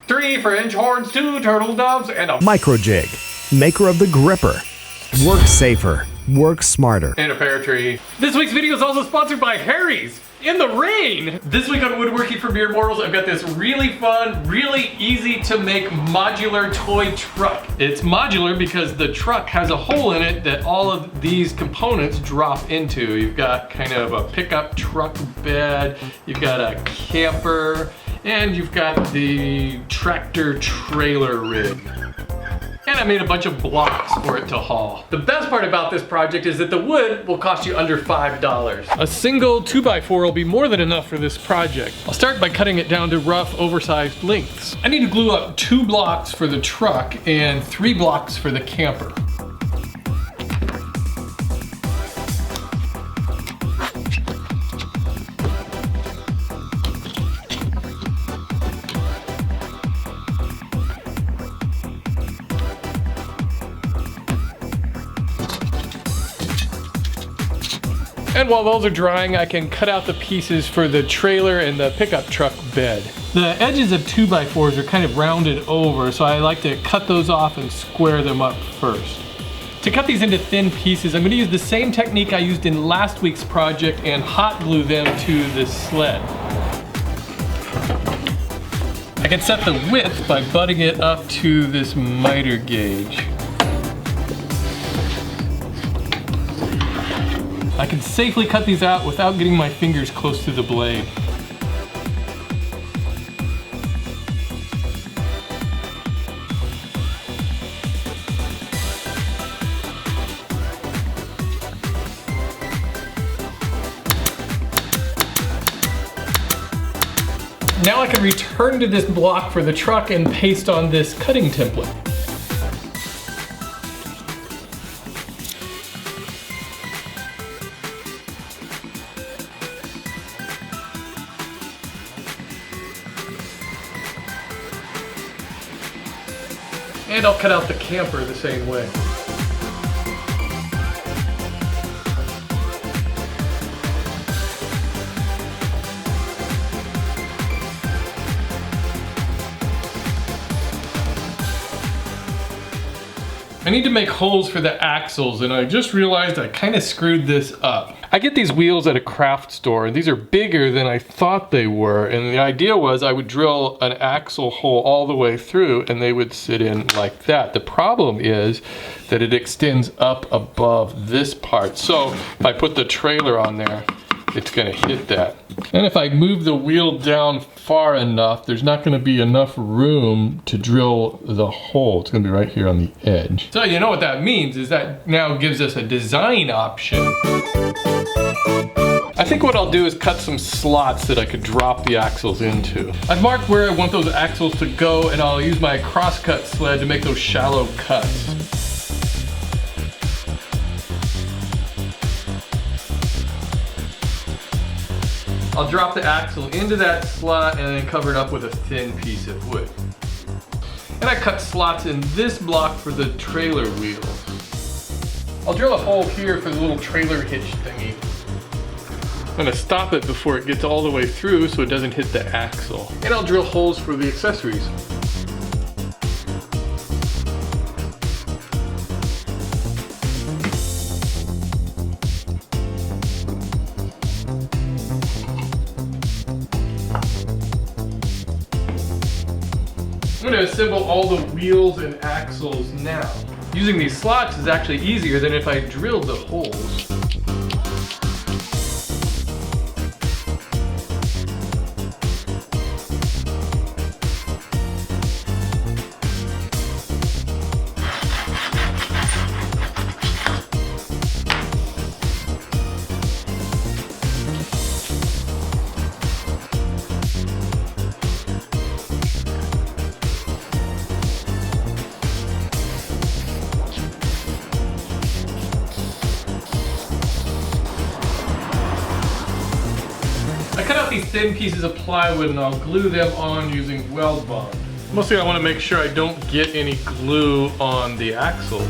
3 French horns, 2 turtle doves, and a Microjig, maker of the gripper. Work safer, work smarter. and a pear tree. This week's video is also sponsored by Harry's in the rain. This week on Woodworking for Mere Mortals, I've got this really fun, really easy to make modular toy truck. It's modular because the truck has a hole in it that all of these components drop into. You've got kind of a pickup truck bed, you've got a camper, and you've got the tractor trailer rig. And I made a bunch of blocks for it to haul. The best part about this project is that the wood will cost you under $5. A single 2x4 will be more than enough for this project. I'll start by cutting it down to rough, oversized lengths. I need to glue up 2 blocks for the truck and 3 blocks for the camper. And while those are drying, I can cut out the pieces for the trailer and the pickup truck bed. The edges of 2x4s are kind of rounded over, so I like to cut those off and square them up first. To cut these into thin pieces, I'm going to use the same technique I used in last week's project and hot glue them to the sled. I can set the width by butting it up to this miter gauge. I can safely cut these out without getting my fingers close to the blade. Now I can return to this block for the truck and paste on this cutting template. And I'll cut out the camper the same way. I need to make holes for the axles, and I just realized I kind of screwed this up. I get these wheels at a craft store, and these are bigger than I thought they were, and the idea was I would drill an axle hole all the way through and they would sit in like that. The problem is that it extends up above this part, so if I put the trailer on there, it's gonna hit that. And if I move the wheel down far enough, there's not gonna be enough room to drill the hole. It's gonna be right here on the edge. So you know what that means is that now gives us a design option. I think what I'll do is cut some slots that I could drop the axles into. I've marked where I want those axles to go, and I'll use my crosscut sled to make those shallow cuts. I'll drop the axle into that slot and then cover it up with a thin piece of wood. And I cut slots in this block for the trailer wheels. I'll drill a hole here for the little trailer hitch thingy. I'm gonna stop it before it gets all the way through so it doesn't hit the axle. And I'll drill holes for the accessories. I'm going to assemble all the wheels and axles now. Using these slots is actually easier than if I drilled the holes. I cut out these thin pieces of plywood and I'll glue them on using weld bond. Mostly I want to make sure I don't get any glue on the axle.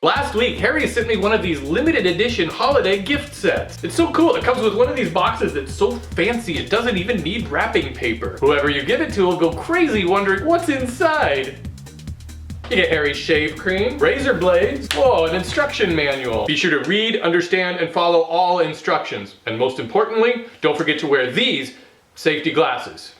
Last week, Harry sent me one of these limited edition holiday gift sets. It's so cool. It comes with one of these boxes that's so fancy it doesn't even need wrapping paper. Whoever you give it to will go crazy wondering what's inside. You get Harry's shave cream, razor blades, whoa, an instruction manual. Be sure to read, understand, and follow all instructions. And most importantly, don't forget to wear these safety glasses.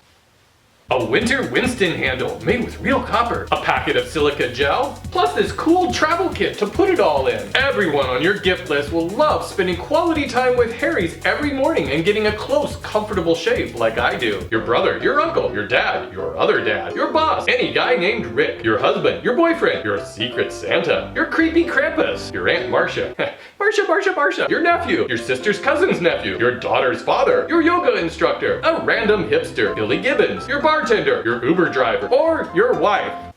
A winter Winston handle made with real copper. A packet of silica gel, plus this cool travel kit to put it all in. Everyone on your gift list will love spending quality time with Harry's every morning and getting a close, comfortable shave like I do. Your brother, your uncle, your dad, your other dad, your boss, any guy named Rick, your husband, your boyfriend, your secret Santa, your creepy Krampus, your Aunt Marcia, Marcia, your nephew, your sister's cousin's nephew, your daughter's father, your yoga instructor, a random hipster, Billy Gibbons, your bartender, your Uber driver, or your wife.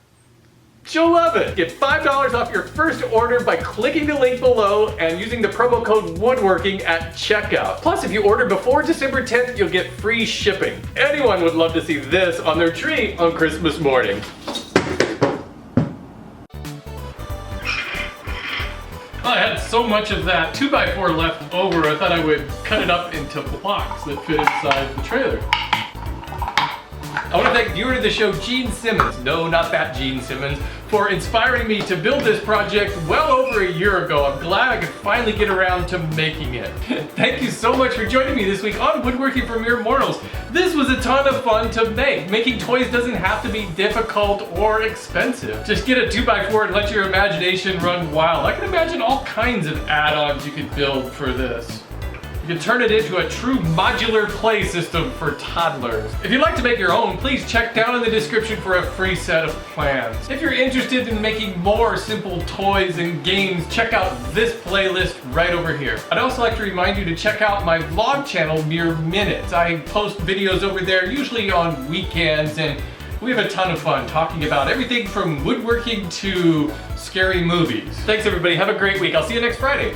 She'll love it! Get $5 off your first order by clicking the link below and using the promo code WOODWORKING at checkout. Plus, if you order before December 10th, you'll get free shipping. Anyone would love to see this on their tree on Christmas morning. I had so much of that 2x4 left over, I thought I would cut it up into blocks that fit inside the trailer. I want to thank viewer of the show Gene Simmons, no, not that Gene Simmons, for inspiring me to build this project well over a year ago. I'm glad I could finally get around to making it. Thank you so much for joining me this week on Woodworking for Mere Mortals. This was a ton of fun to make. Making toys doesn't have to be difficult or expensive. Just get a 2x4 and let your imagination run wild. I can imagine all kinds of add-ons you could build for this. You can turn it into a true modular play system for toddlers. If you'd like to make your own, please check down in the description for a free set of plans. If you're interested in making more simple toys and games, check out this playlist right over here. I'd also like to remind you to check out my vlog channel, Mere Minutes. I post videos over there, usually on weekends, and we have a ton of fun talking about everything from woodworking to scary movies. Thanks everybody, have a great week. I'll see you next Friday.